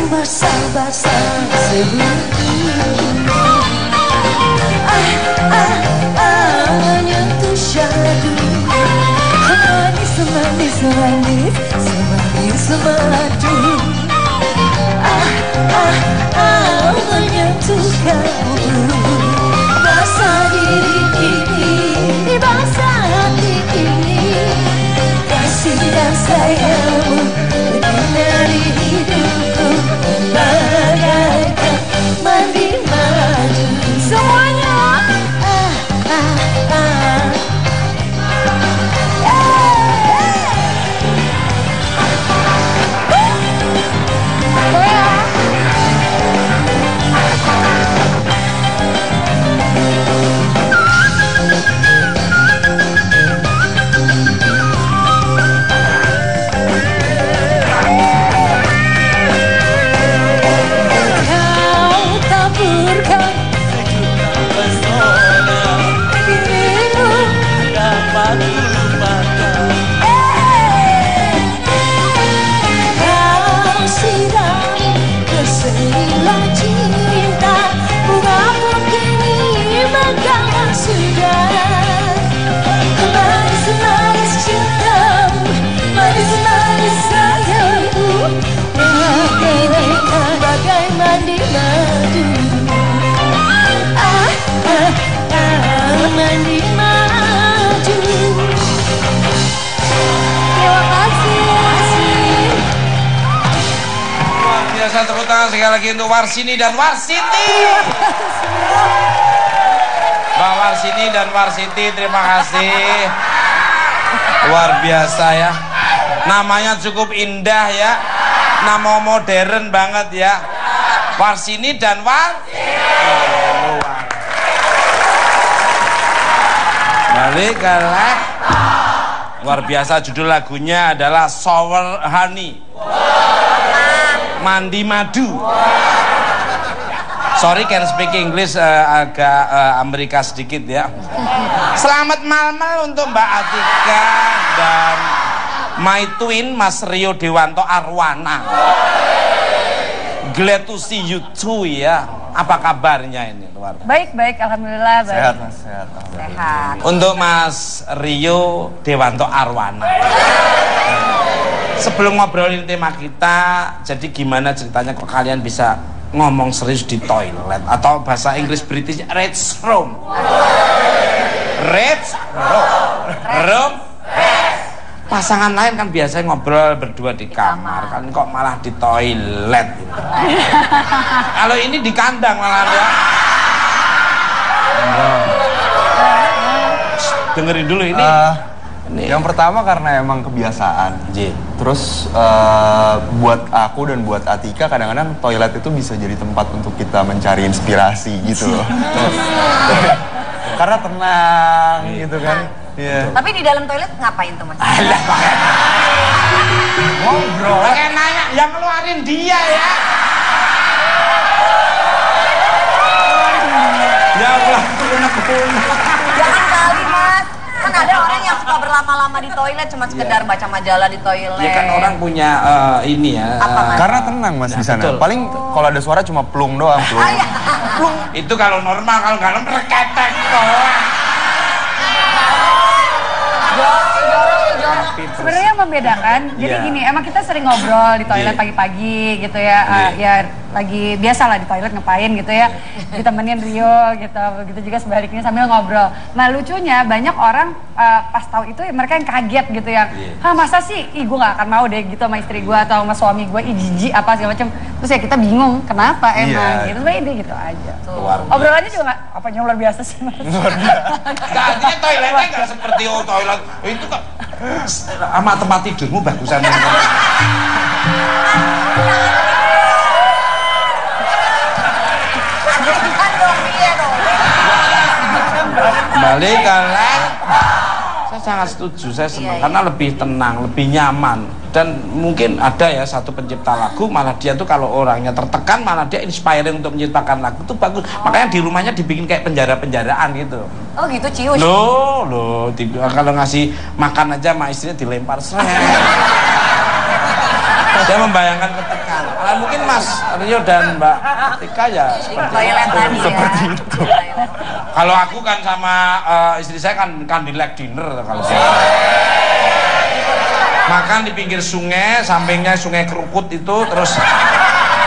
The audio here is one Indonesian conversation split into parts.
basah-basah sebelum menyentuh syadu, manis-manis semanis madu. Menyentuh kamu, basah diri ini, basah hati ini, kasih dan sayangmu menyinari hidupku bagaikan mandi madu. Semuanya tepuk tangan sekali lagi untuk Warsini dan Warsiti. Mbak Warsini dan Warsiti, terima kasih. Luar biasa ya. Namanya cukup indah ya. Nama modern banget ya. Warsini dan Warsiti. Balik ke luar biasa, judul lagunya adalah Shower Honey. Mandi madu. Sorry, can speak English agak Amerika sedikit ya. Selamat malam untuk Mbak Atika dan my twin Mas Rio Dewanto Arwana. Glad to see you too ya. Apa kabarnya ini luar? Baik, alhamdulillah baik. Sehat Mas, sehat. Sehat. Untuk Mas Rio Dewanto Arwana. Sebelum ngobrolin tema kita, jadi gimana ceritanya kok kalian bisa ngomong serius di toilet atau bahasa Inggris British restroom? Room. Pasangan lain kan biasanya ngobrol berdua di kamar, kan kok malah di toilet gitu. Kalau ini di kandang malah ya. Dengerin dulu ini. Yang pertama karena emang kebiasaan. Terus buat aku dan buat Atika kadang-kadang toilet itu bisa jadi tempat untuk kita mencari inspirasi gitu loh. Karena tenang gitu kan. Yeah. Tapi di dalam toilet ngapain tuh Mas? Alah, ngobrol. Pakai nanya, yang ngeluarin dia ya. Ya Allah, jangan kali Mas. Kan ada orang yang suka berlama-lama di toilet cuma sekedar baca majalah di toilet. Ya kan orang punya ini ya. Karena tenang Mas di sana. Betul. Paling kalau ada suara cuma plung doang, plung. Plung. Itu kalau normal, kalau nggak normal reketek doang. Sebenarnya yang membedakan, jadi gini, emang kita sering ngobrol di toilet pagi-pagi gitu ya, ya lagi biasa lah di toilet ngapain gitu ya, ditemenin Rio gitu, begitu juga sebaliknya sambil ngobrol. Nah lucunya banyak orang pas tahu itu mereka yang kaget gitu yang, masa sih, gue gak akan mau deh gitu sama istri gue atau sama suami gue, jijik apa segala macam. Terus ya kita bingung kenapa emang gitu, sebenarnya gitu aja. Obrolannya juga nggak apa yang luar biasa sih Mas. Artinya toiletnya nggak seperti toilet itu kok sama tempat tidurmu bagusan. Balik kan? Saya sangat setuju, saya senang karena lebih tenang, lebih nyaman. Dan mungkin ada ya satu pencipta lagu malah dia tuh kalau orangnya tertekan malah dia inspiring untuk menciptakan lagu itu bagus. Makanya di rumahnya dibikin kayak penjara-penjaraan gitu. Oh gitu Cius. Loh, kalau ngasih makan aja sama istrinya dilempar Dia membayangkan ketika mungkin Mas Rio dan Mbak Atika ya seperti itu. Kalau aku kan sama istri saya kan candlelight dinner kalau saya. Makan di pinggir sungai, sampingnya sungai Kerukut itu, terus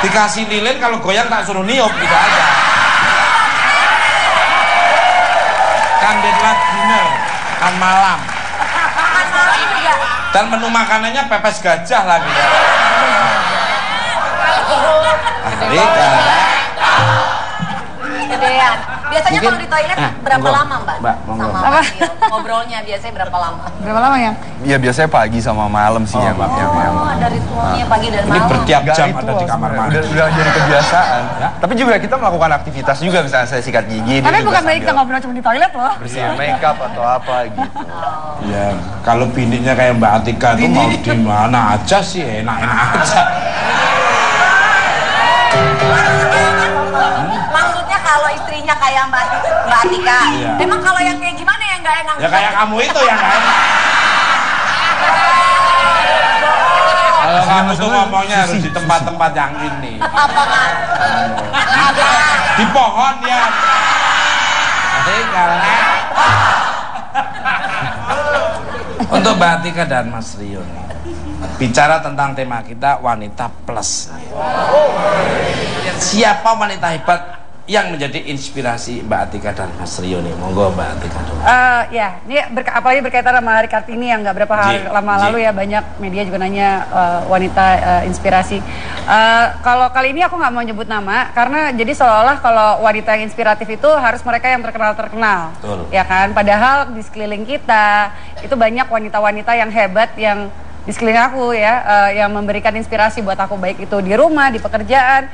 dikasih lilin, kalau goyang tak suruh niup gitu aja. Candlelight dinner, makan malam. Dan menu makanannya pepes gajah lagi. Gedean. Biasanya Mungkin, kalau di toilet berapa lama Mbak? Sama Apa? Mas Rio? Ngobrolnya biasanya berapa lama? Berapa lama ya? Iya biasanya pagi sama malam sih yang Oh, ada ritualnya pagi dan Ini malam. bertiap Nggak jam ada ritual di kamar sebenarnya. mandi. Udah jadi kebiasaan. Ya. Tapi juga kita melakukan aktivitas juga, misalnya saya sikat gigi. dia Tapi juga bukan baik kita sambil ngobrol cuma di toilet loh. bersihin makeup atau apa gitu. Ya, kalau bininya kayak Mbak Atika tuh mau di mana aja sih, enak-enak aja. Maksudnya kalau istrinya kayak Mbak Atika, Iya. emang kalau yang kayak gimana yang nggak enak? Ya kayak kamu itu yang gak enak. Kalau kamu tuh ngomongnya harus di tempat-tempat yang ini. Apa Mas? Di pohon ya. Atika. Untuk Mbak Atika dan Mas Rio nih, bicara tentang tema kita wanita plus. Siapa wanita hebat yang menjadi inspirasi Mbak Atika dan Mas Rio nih? Monggo Mbak Atika dulu. Ya, ini apalagi berkaitan sama hari Kartini yang nggak berapa hari lama lalu ya, banyak media juga nanya wanita inspirasi. Kalau kali ini aku nggak mau nyebut nama karena jadi seolah-olah kalau wanita yang inspiratif itu harus mereka yang terkenal. Betul. Ya kan, padahal di sekeliling kita itu banyak wanita-wanita yang hebat yang di sekeliling aku ya, yang memberikan inspirasi buat aku, baik itu di rumah, di pekerjaan,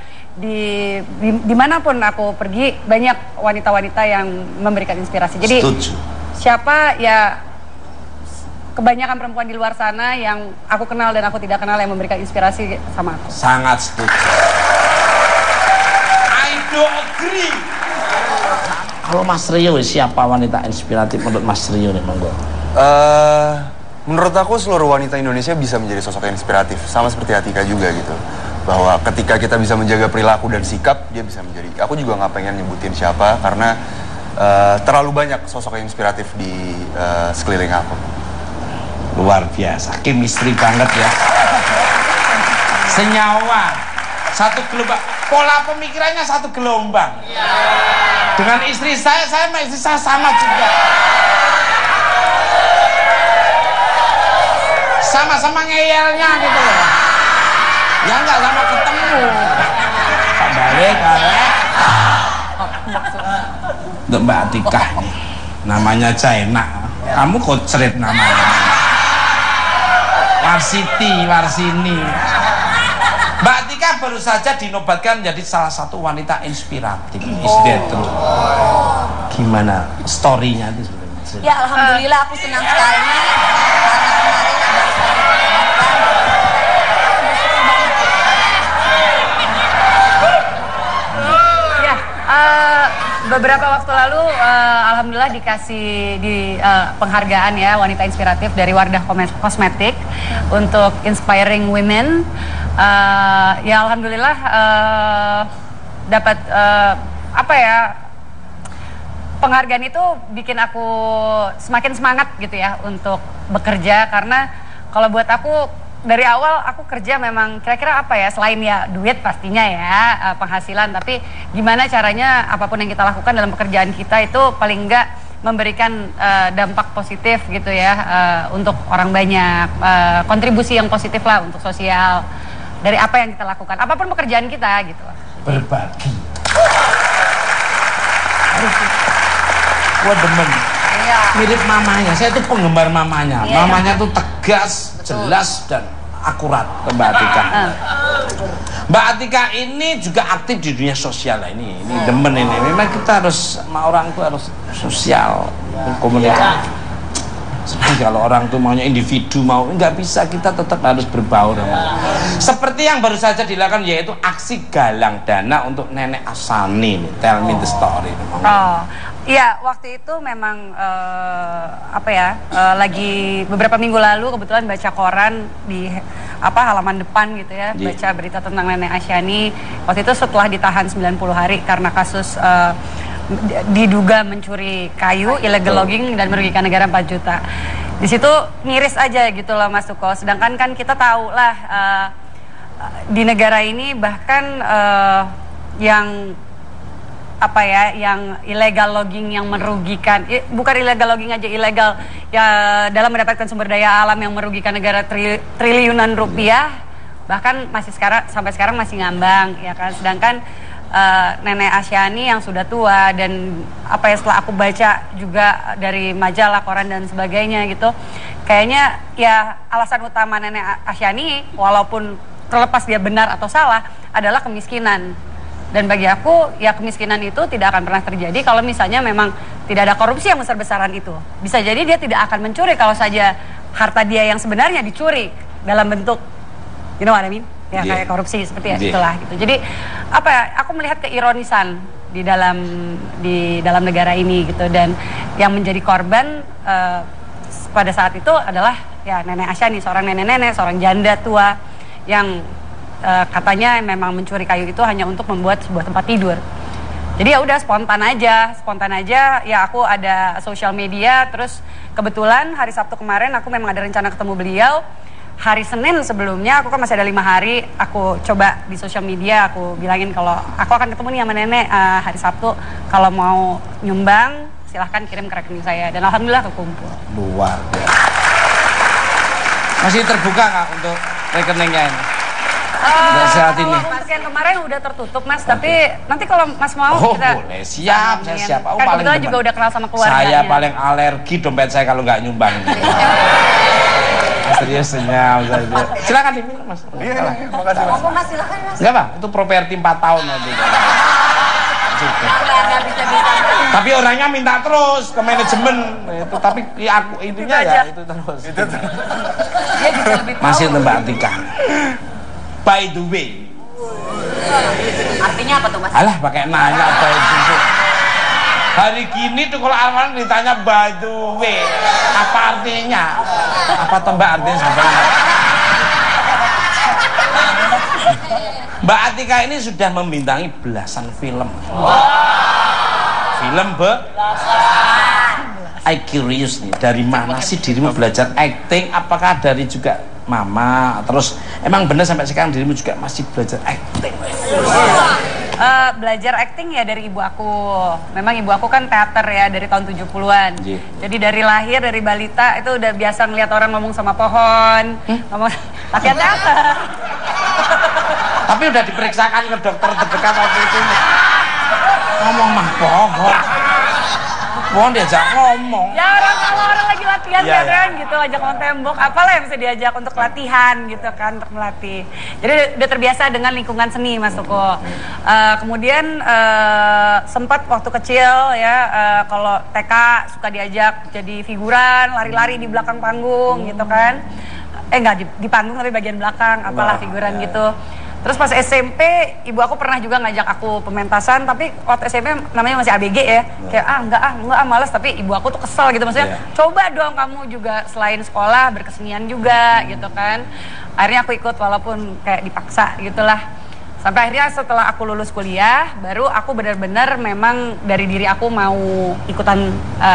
dimanapun aku pergi, banyak wanita-wanita yang memberikan inspirasi. Jadi Setuju. siapa ya, kebanyakan perempuan di luar sana yang aku kenal dan aku tidak kenal yang memberikan inspirasi sama aku. Sangat setuju. I do agree. Kalau Mas Rio, siapa wanita inspiratif menurut Mas Rio nih, monggo? Menurut aku seluruh wanita Indonesia bisa menjadi sosok yang inspiratif, sama seperti Atika juga gitu. Bahwa ketika kita bisa menjaga perilaku dan sikap, dia bisa menjadi. Aku juga nggak pengen nyebutin siapa karena terlalu banyak sosok yang inspiratif di sekeliling aku. Luar biasa, chemistry banget ya. Senyawa, satu gelombang, pola pemikirannya satu gelombang. Dengan istri saya sama istri saya sama juga. Sama-sama ngeyelnya gitu loh. Ya nggak sama ketemu. Balik karek. Untuk Mbak Atika nih, namanya aja enak. Kamu kocret namanya. Warsini. Mbak Atika baru saja dinobatkan menjadi salah satu wanita inspiratif. Is that true? Gimana story-nya itu sebenarnya? Ya alhamdulillah aku senang sekali. Beberapa waktu lalu alhamdulillah dikasih penghargaan ya wanita inspiratif dari Wardah Kosmetik untuk inspiring women. Ya alhamdulillah dapat apa ya, penghargaan itu bikin aku semakin semangat gitu ya untuk bekerja, karena kalau buat aku dari awal aku kerja memang kira-kira apa ya, selain ya duit pastinya ya, penghasilan, tapi gimana caranya apapun yang kita lakukan dalam pekerjaan kita itu paling enggak memberikan dampak positif gitu ya, untuk orang banyak, kontribusi yang positif lah untuk sosial dari apa yang kita lakukan, apapun pekerjaan kita gitu. Berbagi. Wah demen. Iya. Mirip mamanya, saya tuh penggemar mamanya. Iya. Mamanya tuh tegas, jelas dan akurat ke Mbak Atika. Mbak Atika ini juga aktif di dunia sosial lah, ini demen ini. Memang kita harus sama orang tuh harus sosial, berkomunikasi. kalau orang tuh maunya individu, mau nggak bisa, kita tetap harus berbaur. Seperti yang baru saja dilakukan, yaitu aksi galang dana untuk Nenek Asani. Tell me the story. Oh, iya, waktu itu memang lagi beberapa minggu lalu kebetulan baca koran di halaman depan gitu ya, baca berita tentang Nenek Asyani. Waktu itu setelah ditahan 90 hari karena kasus diduga mencuri kayu, illegal logging dan merugikan negara 4 juta. Di situ miris aja gitu loh Mas Tuko. Sedangkan kan kita tahu lah di negara ini bahkan yang illegal logging yang merugikan, bukan illegal logging aja, ilegal ya dalam mendapatkan sumber daya alam yang merugikan negara triliunan rupiah, bahkan sampai sekarang masih ngambang ya kan. Sedangkan Nenek Asyani yang sudah tua dan setelah aku baca juga dari majalah, koran dan sebagainya gitu, kayaknya ya alasan utama Nenek Asyani walaupun terlepas dia benar atau salah adalah kemiskinan. Dan bagi aku ya kemiskinan itu tidak akan pernah terjadi kalau misalnya memang tidak ada korupsi yang besar-besaran itu. Bisa jadi dia tidak akan mencuri kalau saja harta dia yang sebenarnya dicuri dalam bentuk, you know what I mean? Ya kayak korupsi seperti itulah gitu. Jadi aku melihat keironisan di dalam negara ini gitu, dan yang menjadi korban pada saat itu adalah ya Nenek Asyani, seorang nenek-nenek, seorang janda tua yang katanya memang mencuri kayu itu hanya untuk membuat sebuah tempat tidur. Jadi ya udah spontan aja ya aku ada sosial media, terus kebetulan hari Sabtu kemarin aku memang ada rencana ketemu beliau. Hari Senin sebelumnya, aku kan masih ada 5 hari, aku coba di sosial media, aku bilangin kalau aku akan ketemu nih sama nenek hari Sabtu, kalau mau nyumbang silahkan kirim ke rekening saya, dan alhamdulillah kekumpul. Luar biasa. Masih terbuka nggak untuk rekeningnya ini? Saat ini. Untuk yang kemarin udah tertutup Mas, tapi nanti kalau Mas mau kita boleh, siap, saya siap. Kan kebetulan juga udah kenal sama keluarganya. Saya paling alergi dompet saya kalau nggak nyumbang. Serius senyum saja. Silakan diminum Mas. Iya, makasih Mas. Mas, silakan Mas. Enggak Pak, itu properti 4 tahun nanti. Tapi orangnya minta terus ke manajemen itu, tapi aku intinya ya itu terus. Dia bisa lebih tahu. Masih Mbak Atika. By the way. Artinya apa tuh Mas? Alah pakai nanya by the way. Hari gini tuh kalau orang ditanya by the way, apa artinya? Apa tuh Mbak artinya sebenarnya? Mbak Atika ini sudah membintangi belasan film. Film I curious nih, dari mana sih dirimu belajar acting? Apakah dari juga mama? Terus emang bener sampai sekarang dirimu juga masih belajar acting? Belajar acting ya dari ibu aku. Memang ibu aku kan teater ya dari tahun 70-an. Jadi dari lahir, dari balita itu udah biasa ngeliat orang ngomong sama pohon, ngomong latihan teater. Tapi udah diperiksakan ke dokter terdekat waktu itu. Ngomong mah pohon. Pohon diajak ngomong. Ya kalau orang lagi latihan kan gitu, ajak ngomong tembok, apalah yang bisa diajak untuk latihan gitu kan, untuk melatih. Jadi udah terbiasa dengan lingkungan seni Mas Tuko. Kemudian sempat waktu kecil ya kalau TK suka diajak jadi figuran, lari-lari di belakang panggung gitu kan. Enggak di panggung tapi bagian belakang, apalah figuran gitu. Terus pas SMP, ibu aku pernah juga ngajak aku pementasan, tapi waktu SMP namanya masih ABG ya. Kayak enggak males, tapi ibu aku tuh kesel gitu, maksudnya coba dong kamu juga selain sekolah berkesenian juga gitu kan. Akhirnya aku ikut walaupun kayak dipaksa gitulah. Sampai akhirnya setelah aku lulus kuliah, baru aku benar-benar memang dari diri aku mau ikutan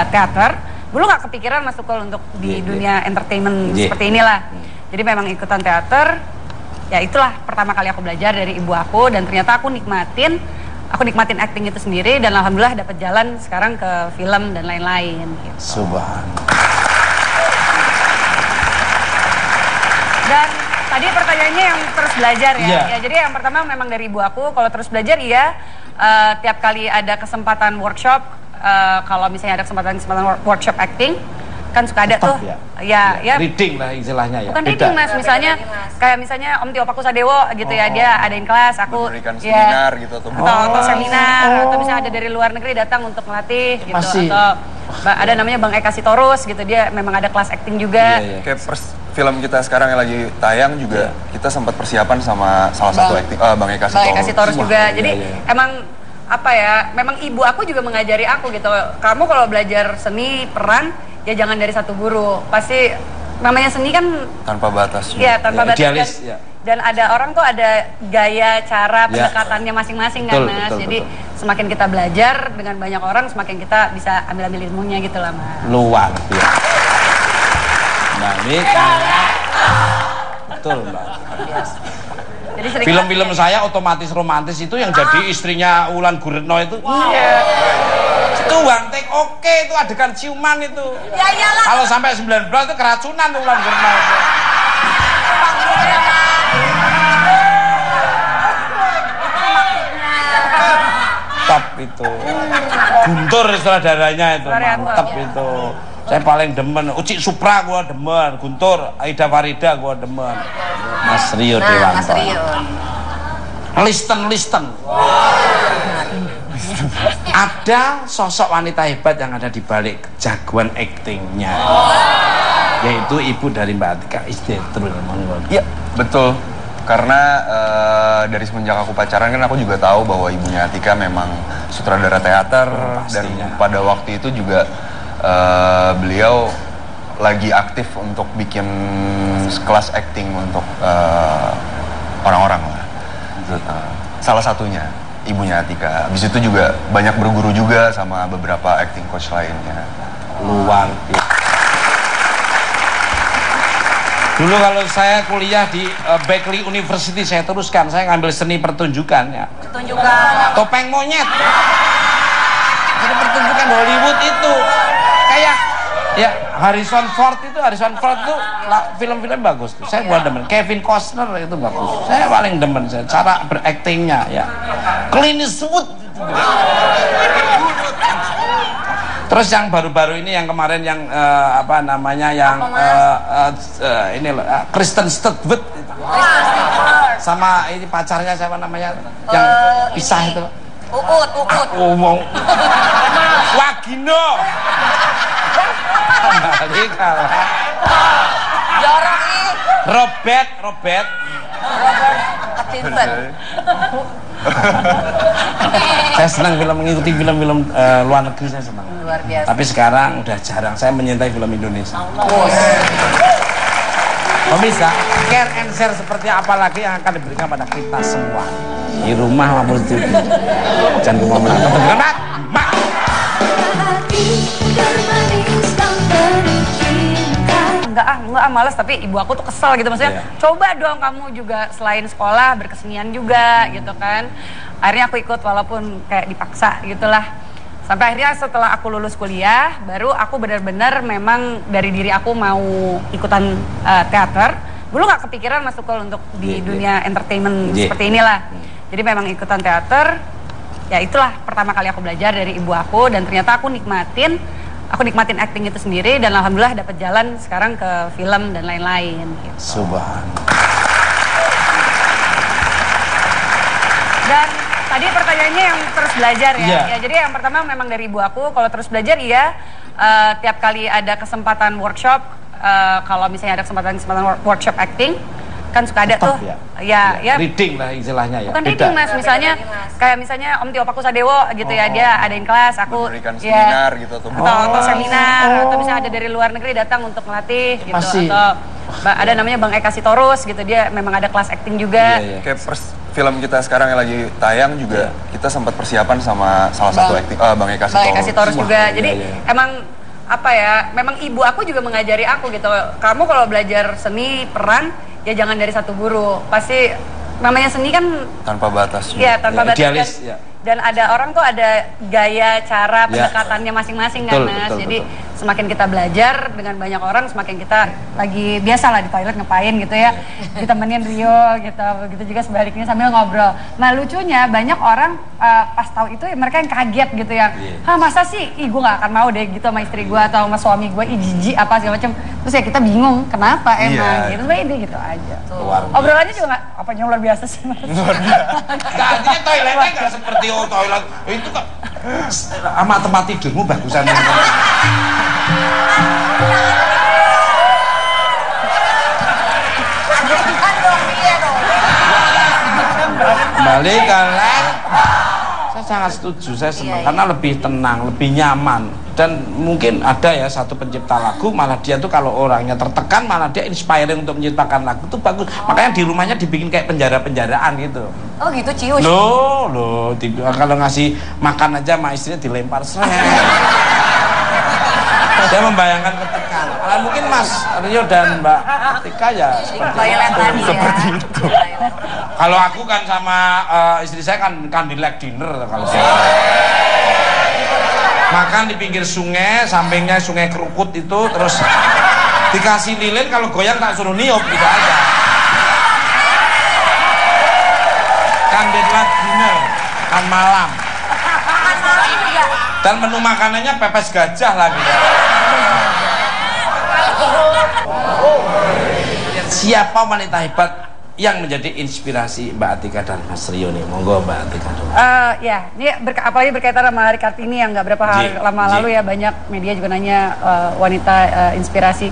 teater. Dulu nggak kepikiran masuk untuk di dunia entertainment seperti inilah. Jadi memang ikutan teater. Ya itulah pertama kali aku belajar dari ibu aku, dan ternyata aku nikmatin acting itu sendiri, dan alhamdulillah dapat jalan sekarang ke film dan lain-lain gitu. Subhanallah. Dan tadi pertanyaannya yang terus belajar ya. Ya jadi yang pertama memang dari ibu aku, kalau terus belajar tiap kali ada kesempatan workshop, kalau misalnya ada kesempatan workshop acting, kan suka ada tuh ya reading lah istilahnya ya. Bukan reading Mas, misalnya kayak misalnya Om Tio Pakusadewo gitu ya, dia adain kelas, aku memberikan seminar gitu atau seminar atau misalnya ada dari luar negeri datang untuk melatih gitu. Atau ada namanya Bang Eka Sitorus gitu, dia memang ada kelas acting juga. Kayak film kita sekarang yang lagi tayang juga kita sempat persiapan sama salah satu acting Bang Eka Sitorus juga. Jadi emang apa ya, memang ibu aku juga mengajari aku gitu, kamu kalau belajar seni peran ya jangan dari satu guru, pasti namanya seni kan tanpa batas. Iya, tanpa batas. Idealis, dan ada orang tuh ada gaya cara pendekatannya masing-masing kan Mas. Jadi semakin kita belajar dengan banyak orang, semakin kita bisa ambil ilmunya gitu lah Mas. Luar biasa. Nah ini betul Mbak. Film-film saya otomatis romantis itu yang jadi istrinya Wulan Guritno itu. Iya. Itu one take oke, itu adegan ciuman itu. Ya iyalah. Kalau sampai 19 itu keracunan tuh Wulan Guritno itu. Top itu. Guntur sutradaranya itu, mantep itu. Saya paling demen, Uci Supra gua demen, Guntur, Aida Farida gua demen. Mas Rio Dewanto. Mas Rio. Listen. Ada sosok wanita hebat yang ada di balik jagoan aktingnya, yaitu ibu dari Mbak Atika, Istetrul. Iya, betul. Karena dari semenjak aku pacaran kan aku juga tahu bahwa ibunya Atika memang sutradara teater dan pada waktu itu juga beliau lagi aktif untuk bikin kelas acting untuk orang-orang lah. Salah satunya ibunya Atika. Habis itu juga banyak berguru juga sama beberapa acting coach lainnya. Luar biasa. Dulu kalau saya kuliah di Berkeley University, saya teruskan, saya ngambil seni pertunjukan ya. Pertunjukan. Topeng monyet. Jadi pertunjukan Hollywood itu kayak ya Harrison Ford itu film-film bagus tuh. Saya buat demen. Kevin Costner itu bagus. Saya paling demen saya cara beraktingnya ya. Clint Eastwood. Terus yang baru-baru ini yang kemarin yang apa namanya yang ini loh Kristen Stewart sama ini pacarnya siapa namanya yang pisah itu. Uut. Wagino. Kembali kalah. Jorok ih. Robert Pattinson. Saya senang mengikuti film-film luar negeri, saya senang. Luar biasa. Tapi sekarang udah jarang, saya menyintai film Indonesia. Pemirsa, care and share seperti apa lagi yang akan diberikan pada kita semua di rumah maupun di jangan kemana-mana. Enggak malas, tapi ibu aku tuh kesel gitu, maksudnya coba dong kamu juga selain sekolah berkesenian juga gitu kan. Akhirnya aku ikut walaupun kayak dipaksa gitulah, sampai akhirnya setelah aku lulus kuliah baru aku benar-benar memang dari diri aku mau ikutan teater. Dulu nggak kepikiran masuk untuk di dunia entertainment seperti inilah, jadi memang ikutan teater. Ya itulah pertama kali aku belajar dari ibu aku, dan ternyata aku nikmatin acting itu sendiri, dan alhamdulillah dapat jalan sekarang ke film dan lain-lain gitu. Subhanallah. Dan tadi pertanyaannya yang terus belajar ya. Jadi yang pertama memang dari ibu aku, kalau terus belajar tiap kali ada kesempatan workshop, kalau misalnya ada kesempatan workshop acting kan suka ada tuh ya reading lah istilahnya ya. Bukan reading Mas, misalnya kayak misalnya Om Tio Pakusadewo gitu ya, dia adain kelas, aku memberikan seminar gitu atau seminar atau misalnya ada dari luar negeri datang untuk melatih gitu. Atau ada namanya Bang Eka Sitorus gitu, dia memang ada kelas acting juga. Kayak film kita sekarang yang lagi tayang juga kita sempat persiapan sama salah satu acting Bang Eka Sitorus juga. Jadi emang apa ya, memang ibu aku juga mengajari aku gitu, kamu kalau belajar seni peran ya jangan dari satu guru, pasti namanya seni kan tanpa batas. Iya, tanpa batas. Idealis, dan ada orang tuh ada gaya cara pendekatannya masing-masing kan Mas. Jadi semakin kita belajar dengan banyak orang, semakin kita lagi biasa lah di toilet ngapain gitu ya, ditemenin Rio gitu, begitu juga sebaliknya sambil ngobrol. Nah lucunya banyak orang pas tahu itu mereka yang kaget gitu yang, hah masa sih, ih gue gak akan mau deh gitu sama istri gue atau sama suami gue, ih jijik apa segala macam. Terus ya kita bingung kenapa emang gitu, sebenarnya gitu aja. Obrolannya juga nggak apa yang luar biasa sih mas. Luar biasa. Artinya toiletnya nggak seperti toilet itu kok sama tempat tidurmu bagusan. Kembali ke lab. Saya sangat setuju, saya senang karena lebih tenang, lebih nyaman. Dan mungkin ada ya satu pencipta lagu malah dia tuh kalau orangnya tertekan malah dia inspiring untuk menciptakan lagu itu bagus. Makanya di rumahnya dibikin kayak penjara-penjaraan gitu. Oh gitu Cius. Loh, kalau ngasih makan aja sama istrinya dilempar Dia membayangkan ketekan. Mungkin Mas Rio dan Mbak Tika ya seperti itu. Kalau aku kan sama istri saya kan candlelight dinner kalau saya. Makan di pinggir sungai, sampingnya sungai Kerukut itu, terus dikasih lilin, kalau goyang tak suruh niup gitu aja. Candlelight dinner, makan malam. Dan menu makanannya pepes gajah lagi. Siapa wanita hebat yang menjadi inspirasi Mbak Atika dan Mas Rio nih? Monggo Mbak Atika dulu. Ya, ini apalagi berkaitan sama hari Kartini yang nggak berapa hari lama lalu ya banyak media juga nanya wanita inspirasi.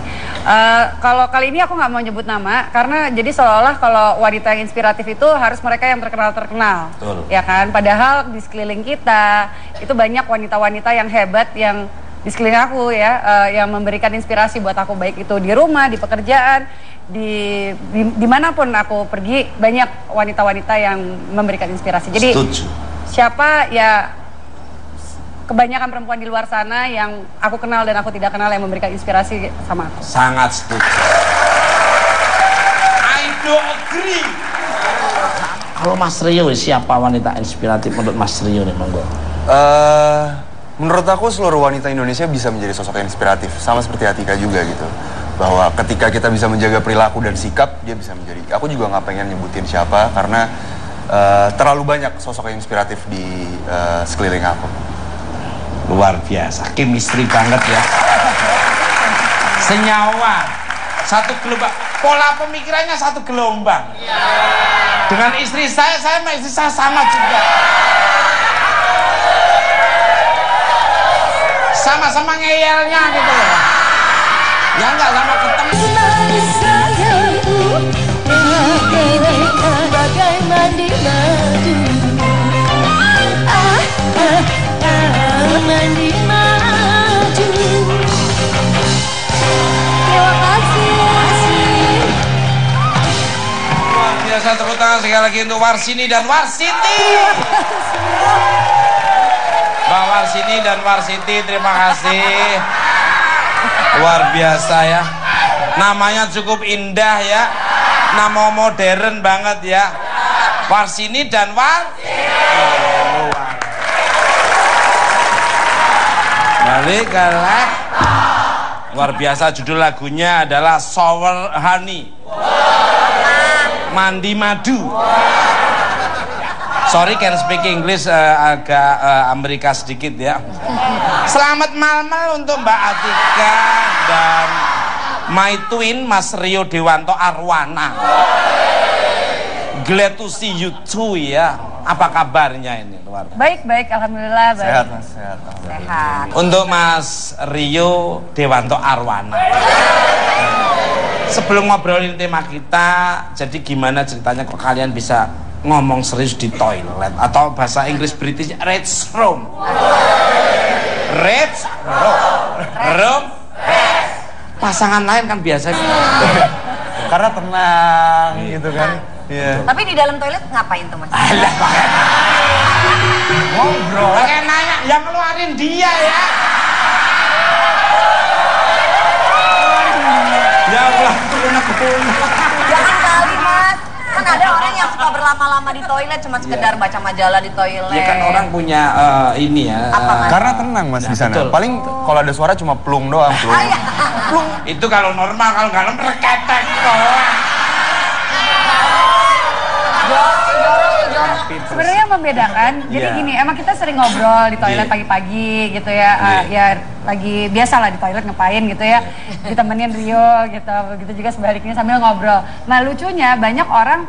Kalau kali ini aku nggak mau nyebut nama karena jadi seolah-olah kalau wanita yang inspiratif itu harus mereka yang terkenal. Betul. Ya kan? Padahal di sekeliling kita itu banyak wanita-wanita yang hebat yang di sekeliling aku ya, yang memberikan inspirasi buat aku baik itu di rumah, di pekerjaan, dimanapun aku pergi banyak wanita-wanita yang memberikan inspirasi. Jadi siapa ya kebanyakan perempuan di luar sana yang aku kenal dan aku tidak kenal yang memberikan inspirasi sama aku. Sangat setuju. I do agree. Kalau Mas Rio siapa wanita inspiratif menurut Mas Rio nih monggo? Menurut aku seluruh wanita Indonesia bisa menjadi sosok yang inspiratif, sama seperti Atika juga gitu. Bahwa ketika kita bisa menjaga perilaku dan sikap, dia bisa menjadi. Aku juga nggak pengen nyebutin siapa karena terlalu banyak sosok yang inspiratif di sekeliling aku. Luar biasa, chemistry banget ya. Senyawa, satu gelombang, pola pemikirannya satu gelombang. Dengan istri saya sama istri saya sama juga. Sama-sama ngeyelnya gitu loh. Ya enggak sama ketemu. Bagai mandi madu. Mandi madu. Terima kasih. Luar biasa, tepuk tangan sekali lagi untuk Warsini dan Warsiti. Mbak Warsini dan Warsiti, terima kasih. Luar biasa ya. Namanya cukup indah ya. Nama modern banget ya. Warsini dan Warsiti. Balik ke lab. Luar biasa, judul lagunya adalah Shower Honey. Mandi madu. Sorry, can speak English agak Amerika sedikit ya. Selamat malam untuk Mbak Atika dan my twin Mas Rio Dewanto Arwana. Glad to see you too ya. Apa kabarnya ini luar? Baik, alhamdulillah baik. Sehat Mas, sehat. Sehat. Untuk Mas Rio Dewanto Arwana. Sebelum ngobrolin tema kita, jadi gimana ceritanya kok kalian bisa ngomong serius di toilet atau bahasa Inggris British restroom. Room. Pasangan lain kan biasa Karena tenang gitu kan. Iya. Tapi di dalam toilet ngapain tuh Mas? Alah, ngobrol. Pakai nanya, yang ngeluarin dia ya. Ya Allah, Jangan kali Mas. Kan ada orang yang suka berlari lama-lama di toilet, cuma sekedar baca majalah di toilet. Ya kan orang punya ini ya. Apa, Mas? Karena tenang Mas di sana. betul. Paling kalau ada suara cuma plung doang, plung. Plung. Itu kalau normal, kalau nggak normal reketek doang. Sebenarnya yang membedakan, jadi Iya. gini, emang kita sering ngobrol di toilet Iya. pagi-pagi gitu ya, ya lagi biasa lah di toilet ngapain gitu ya, ditemenin Rio gitu, begitu juga sebaliknya sambil ngobrol. Nah lucunya banyak orang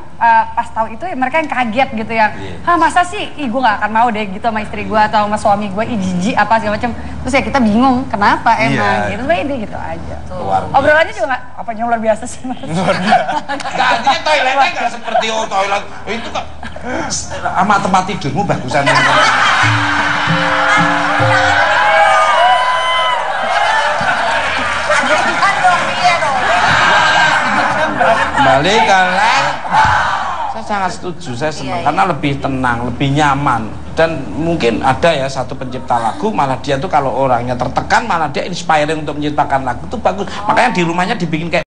pas tahu itu ya mereka yang kaget gitu yang, hah masa sih, ih gue gak akan mau deh gitu sama istri gue atau sama suami gue, ih jijik apa segala macam. Terus ya kita bingung kenapa emang gitu, sebenarnya dia gitu aja. Luar biasa. Obrolannya juga nggak, apanya luar biasa sih mas? Nggak, artinya toiletnya nggak seperti toilet itu kok sama tempat tidurmu bagusan. Kan dong, iya dong. Kembali ke saya sangat setuju, saya senang karena lebih tenang, lebih nyaman, dan mungkin ada ya satu pencipta lagu malah dia tuh kalau orangnya tertekan malah dia inspiring untuk menciptakan lagu itu bagus, makanya di rumahnya dibikin kayak